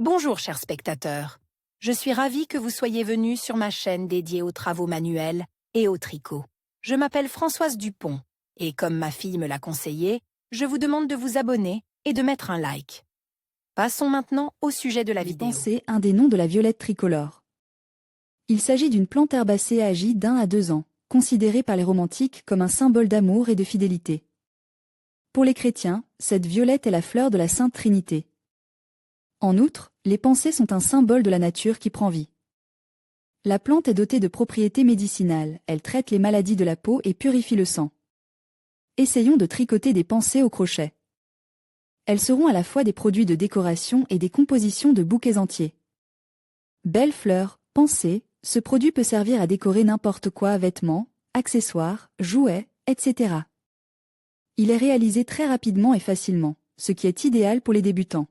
Bonjour chers spectateurs, je suis ravie que vous soyez venus sur ma chaîne dédiée aux travaux manuels et au tricot. Je m'appelle Françoise Dupont et comme ma fille me l'a conseillé, je vous demande de vous abonner et de mettre un like. Passons maintenant au sujet de la vidéo. Pensez un des noms de la violette tricolore. Il s'agit d'une plante herbacée âgée d'1 à 2 ans, considérée par les romantiques comme un symbole d'amour et de fidélité. Pour les chrétiens, cette violette est la fleur de la Sainte Trinité. En outre, les pensées sont un symbole de la nature qui prend vie. La plante est dotée de propriétés médicinales, elle traite les maladies de la peau et purifie le sang. Essayons de tricoter des pensées au crochet. Elles seront à la fois des produits de décoration et des compositions de bouquets entiers. Belle fleur, pensée, ce produit peut servir à décorer n'importe quoi, vêtements, accessoires, jouets, etc. Il est réalisé très rapidement et facilement, ce qui est idéal pour les débutants.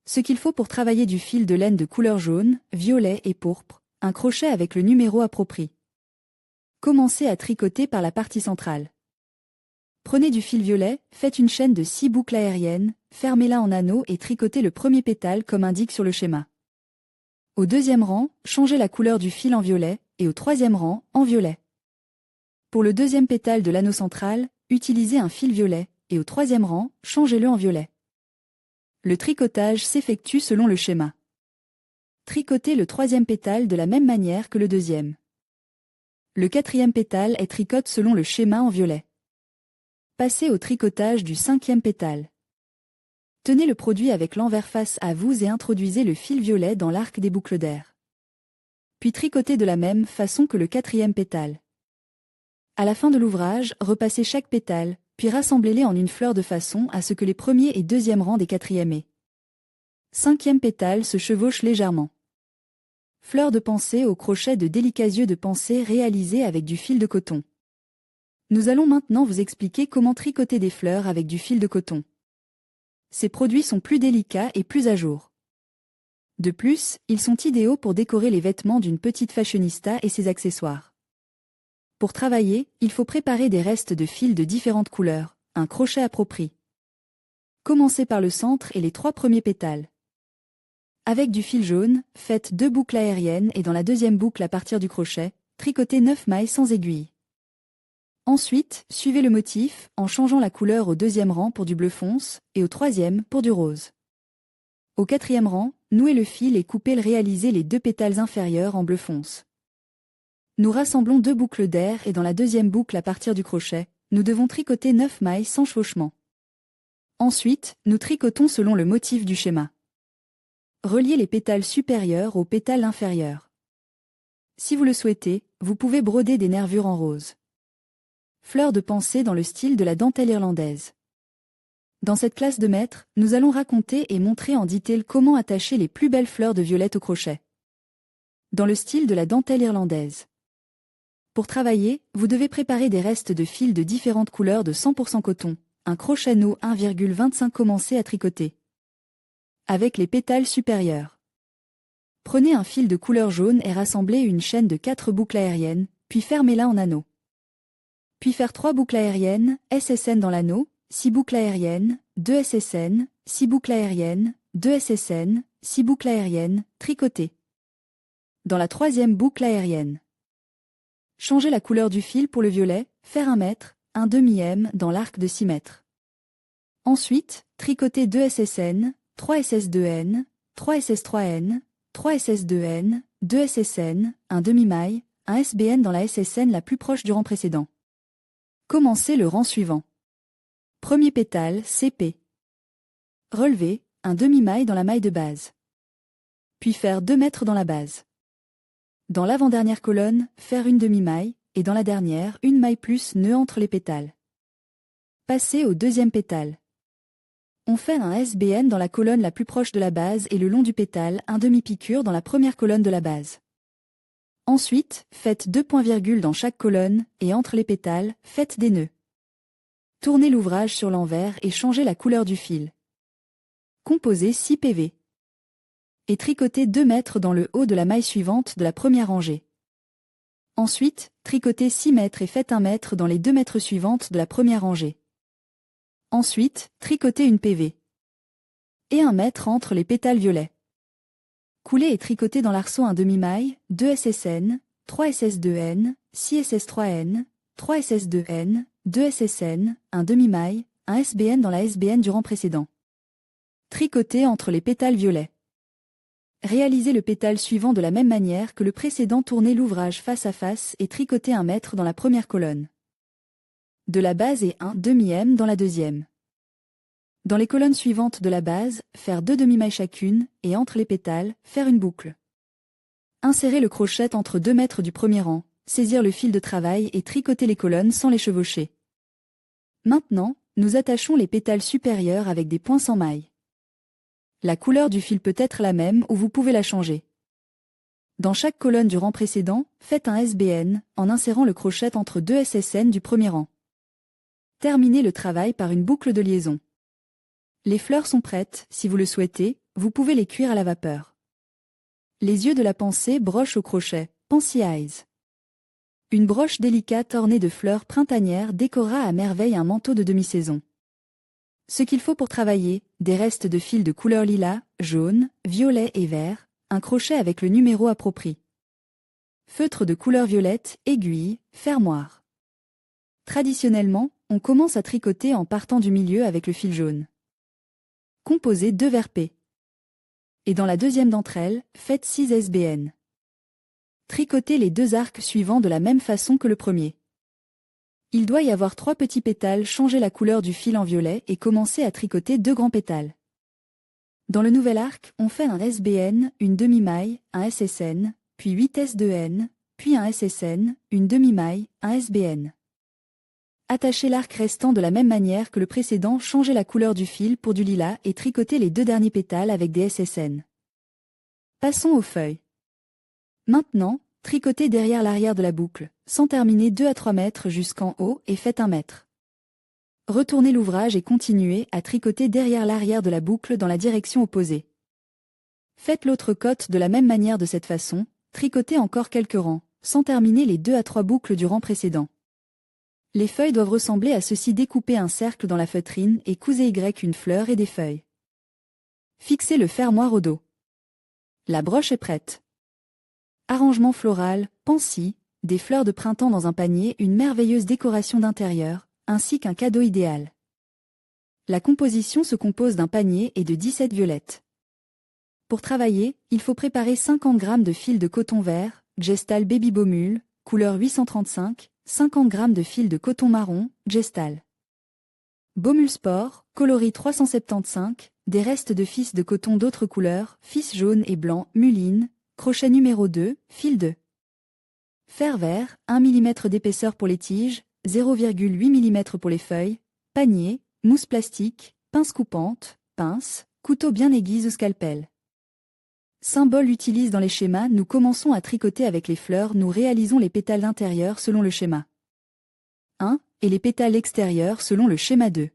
Ce qu'il faut pour travailler du fil de laine de couleur jaune, violet et pourpre, un crochet avec le numéro approprié. Commencez à tricoter par la partie centrale. Prenez du fil violet, faites une chaîne de 6 boucles aériennes, fermez-la en anneau et tricotez le premier pétale comme indique sur le schéma. Au deuxième rang, changez la couleur du fil en violet, et au troisième rang, en violet. Pour le deuxième pétale de l'anneau central, utilisez un fil violet, et au troisième rang, changez-le en violet. Le tricotage s'effectue selon le schéma. Tricotez le troisième pétale de la même manière que le deuxième. Le quatrième pétale est tricoté selon le schéma en violet. Passez au tricotage du cinquième pétale. Tenez le produit avec l'envers face à vous et introduisez le fil violet dans l'arc des boucles d'air. Puis tricotez de la même façon que le quatrième pétale. À la fin de l'ouvrage, repassez chaque pétale, puis rassemblez-les en une fleur de façon à ce que les premiers et deuxième rangs des quatrièmes et cinquième pétales se chevauchent légèrement. Fleur de pensée au crochet de délicats yeux de pensée réalisés avec du fil de coton. Nous allons maintenant vous expliquer comment tricoter des fleurs avec du fil de coton. Ces produits sont plus délicats et plus à jour. De plus, ils sont idéaux pour décorer les vêtements d'une petite fashionista et ses accessoires. Pour travailler, il faut préparer des restes de fils de différentes couleurs, un crochet approprié. Commencez par le centre et les 3 premiers pétales. Avec du fil jaune, faites 2 boucles aériennes et dans la deuxième boucle à partir du crochet, tricotez 9 mailles sans aiguille. Ensuite, suivez le motif en changeant la couleur au deuxième rang pour du bleu fonce et au troisième pour du rose. Au quatrième rang, nouez le fil et coupez-le réaliser les 2 pétales inférieurs en bleu fonce. Nous rassemblons 2 boucles d'air et dans la deuxième boucle à partir du crochet, nous devons tricoter 9 mailles sans chevauchement. Ensuite, nous tricotons selon le motif du schéma. Reliez les pétales supérieurs aux pétales inférieurs. Si vous le souhaitez, vous pouvez broder des nervures en rose. Fleur de pensée dans le style de la dentelle irlandaise. Dans cette classe de maître, nous allons raconter et montrer en détail comment attacher les plus belles fleurs de violette au crochet. Dans le style de la dentelle irlandaise. Pour travailler, vous devez préparer des restes de fils de différentes couleurs de 100% coton, un crochet No 1,25 commencez à tricoter. Avec les pétales supérieurs. Prenez un fil de couleur jaune et rassemblez une chaîne de 4 boucles aériennes, puis fermez-la en anneau. Puis faire 3 boucles aériennes, SSN dans l'anneau, 6 boucles aériennes, 2 SSN, 6 boucles aériennes, 2 SSN, 6 boucles aériennes, tricoter. Dans la troisième boucle aérienne. Changez la couleur du fil pour le violet, faire 1 mètre, 1 demi-m dans l'arc de 6 mètres. Ensuite, tricotez 2 SSN, 3 SS2N, 3 SS3N, 3 SS2N, 2 SSN, 1 demi-maille, 1 SBN dans la SSN la plus proche du rang précédent. Commencez le rang suivant. Premier pétale, CP. Relevez, 1 demi-maille dans la maille de base. Puis faire 2 mètres dans la base. Dans l'avant-dernière colonne, faire une demi-maille, et dans la dernière, une maille plus nœud entre les pétales. Passez au deuxième pétale. On fait un SBN dans la colonne la plus proche de la base et le long du pétale, un demi-piqûre dans la première colonne de la base. Ensuite, faites 2 points-virgules dans chaque colonne, et entre les pétales, faites des nœuds. Tournez l'ouvrage sur l'envers et changez la couleur du fil. Composez 6 PV. Et tricotez 2 mètres dans le haut de la maille suivante de la première rangée. Ensuite, tricotez 6 mètres et faites 1 mètre dans les 2 mètres suivantes de la première rangée. Ensuite, tricotez une PV. Et 1 mètre entre les pétales violets. couler et tricoter dans l'arceau un demi-maille, 2 SSN, 3 SS2N, 6 SS3N, 3 SS2N, 2 SSN, un demi-maille, un SBN dans la SBN du rang précédent. Tricoter entre les pétales violets. Réalisez le pétale suivant de la même manière que le précédent, tournez l'ouvrage face à face et tricotez 1 mètre dans la première colonne de la base et 1 demi-m dans la deuxième. Dans les colonnes suivantes de la base, faire 2 demi-mailles chacune, et entre les pétales, faire une boucle. Insérez le crochet entre 2 mètres du premier rang, saisir le fil de travail et tricoter les colonnes sans les chevaucher. Maintenant, nous attachons les pétales supérieurs avec des points sans mailles. La couleur du fil peut être la même ou vous pouvez la changer. Dans chaque colonne du rang précédent, faites un SBN en insérant le crochet entre 2 SSN du premier rang. Terminez le travail par une boucle de liaison. Les fleurs sont prêtes, si vous le souhaitez, vous pouvez les cuire à la vapeur. Les yeux de la pensée, broche au crochet, Pensy Eyes. Une broche délicate ornée de fleurs printanières décorera à merveille un manteau de demi-saison. Ce qu'il faut pour travailler, des restes de fils de couleur lilas, jaune, violet et vert, un crochet avec le numéro approprié. Feutre de couleur violette, aiguille, fermoir. Traditionnellement, on commence à tricoter en partant du milieu avec le fil jaune. Composez 2 verpés. Et dans la deuxième d'entre elles, faites 6 SBN. Tricotez les 2 arcs suivants de la même façon que le premier. Il doit y avoir 3 petits pétales, changez la couleur du fil en violet et commencez à tricoter 2 grands pétales. Dans le nouvel arc, on fait un SBN, une demi-maille, un SSN, puis 8 S2N, puis un SSN, une demi-maille, un SBN. Attachez l'arc restant de la même manière que le précédent, changez la couleur du fil pour du lilas et tricotez les 2 derniers pétales avec des SSN. Passons aux feuilles. Maintenant, tricotez derrière l'arrière de la boucle, sans terminer 2 à 3 mètres jusqu'en haut et faites 1 mètre. Retournez l'ouvrage et continuez à tricoter derrière l'arrière de la boucle dans la direction opposée. Faites l'autre côte de la même manière de cette façon, tricotez encore quelques rangs, sans terminer les 2 à 3 boucles du rang précédent. Les feuilles doivent ressembler à ceci, découpez un cercle dans la feutrine et cousez une fleur et des feuilles. Fixez le fermoir au dos. La broche est prête. Arrangement floral, Pensy, des fleurs de printemps dans un panier, une merveilleuse décoration d'intérieur, ainsi qu'un cadeau idéal. La composition se compose d'un panier et de 17 violettes. Pour travailler, il faut préparer 50 g de fil de coton vert, Gestal Baby Baumule, couleur 835, 50 g de fil de coton marron, Gestal Baumule Sport, coloris 375, des restes de fils de coton d'autres couleurs, fils jaune et blanc, Muline, crochet numéro 2, fil 2. Fer vert, 1 mm d'épaisseur pour les tiges, 0,8 mm pour les feuilles, panier, mousse plastique, pince coupante, pince, couteau bien aiguise ou scalpel. Symbole utilise dans les schémas, nous commençons à tricoter avec les fleurs, nous réalisons les pétales intérieurs selon le schéma 1 et les pétales extérieurs selon le schéma 2.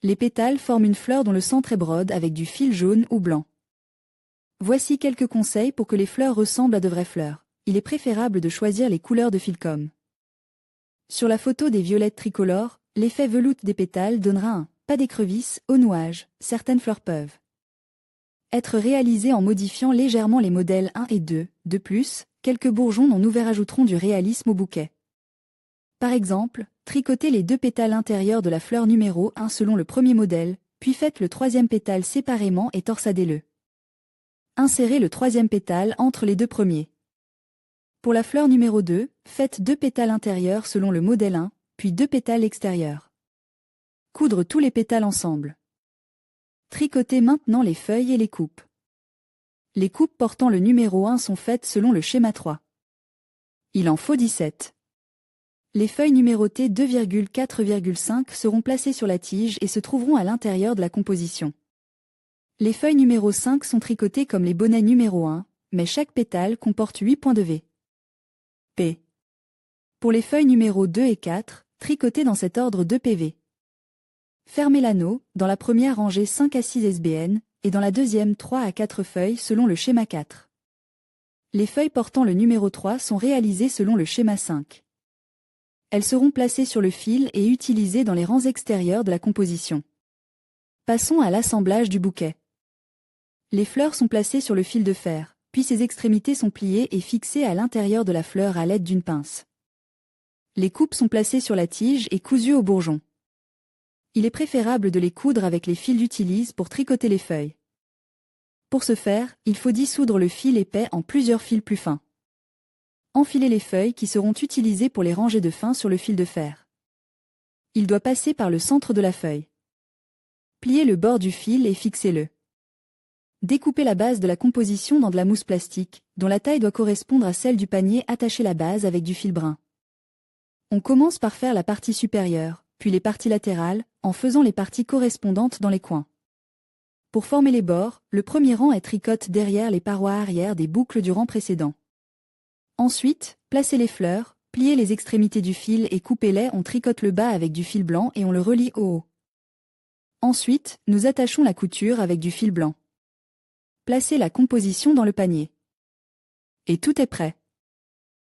Les pétales forment une fleur dont le centre est brode avec du fil jaune ou blanc. Voici quelques conseils pour que les fleurs ressemblent à de vraies fleurs. Il est préférable de choisir les couleurs de fil-com. Sur la photo des violettes tricolores, l'effet veloute des pétales donnera un pas d'écrevisse au nouage. Certaines fleurs peuvent être réalisées en modifiant légèrement les modèles 1 et 2. De plus, quelques bourgeons non ouverts ajouteront du réalisme au bouquet. Par exemple, tricotez les 2 pétales intérieurs de la fleur numéro 1 selon le premier modèle, puis faites le 3e pétale séparément et torsadez-le. Insérez le 3e pétale entre les 2 premiers. Pour la fleur numéro 2, faites 2 pétales intérieurs selon le modèle 1, puis 2 pétales extérieurs. Coudre tous les pétales ensemble. Tricotez maintenant les feuilles et les coupes. Les coupes portant le numéro 1 sont faites selon le schéma 3. Il en faut 17. Les feuilles numérotées 2,4,5 seront placées sur la tige et se trouveront à l'intérieur de la composition. Les feuilles numéro 5 sont tricotées comme les bonnets numéro 1, mais chaque pétale comporte 8 points de V. P. Pour les feuilles numéro 2 et 4, tricotez dans cet ordre 2 PV. Fermez l'anneau, dans la première rangée 5 à 6 SBN, et dans la deuxième 3 à 4 feuilles selon le schéma 4. Les feuilles portant le numéro 3 sont réalisées selon le schéma 5. Elles seront placées sur le fil et utilisées dans les rangs extérieurs de la composition. Passons à l'assemblage du bouquet. Les fleurs sont placées sur le fil de fer, puis ses extrémités sont pliées et fixées à l'intérieur de la fleur à l'aide d'une pince. Les coupes sont placées sur la tige et cousues au bourgeon. Il est préférable de les coudre avec les fils d'utilise pour tricoter les feuilles. Pour ce faire, il faut dissoudre le fil épais en plusieurs fils plus fins. Enfilez les feuilles qui seront utilisées pour les ranger de fin sur le fil de fer. Il doit passer par le centre de la feuille. Pliez le bord du fil et fixez-le. Découpez la base de la composition dans de la mousse plastique, dont la taille doit correspondre à celle du panier. Attachez la base avec du fil brun. On commence par faire la partie supérieure, puis les parties latérales, en faisant les parties correspondantes dans les coins. Pour former les bords, le premier rang est tricote derrière les parois arrière des boucles du rang précédent. Ensuite, placez les fleurs, pliez les extrémités du fil et coupez-les. On tricote le bas avec du fil blanc et on le relie au haut. Ensuite, nous attachons la couture avec du fil blanc. Placez la composition dans le panier. Et tout est prêt.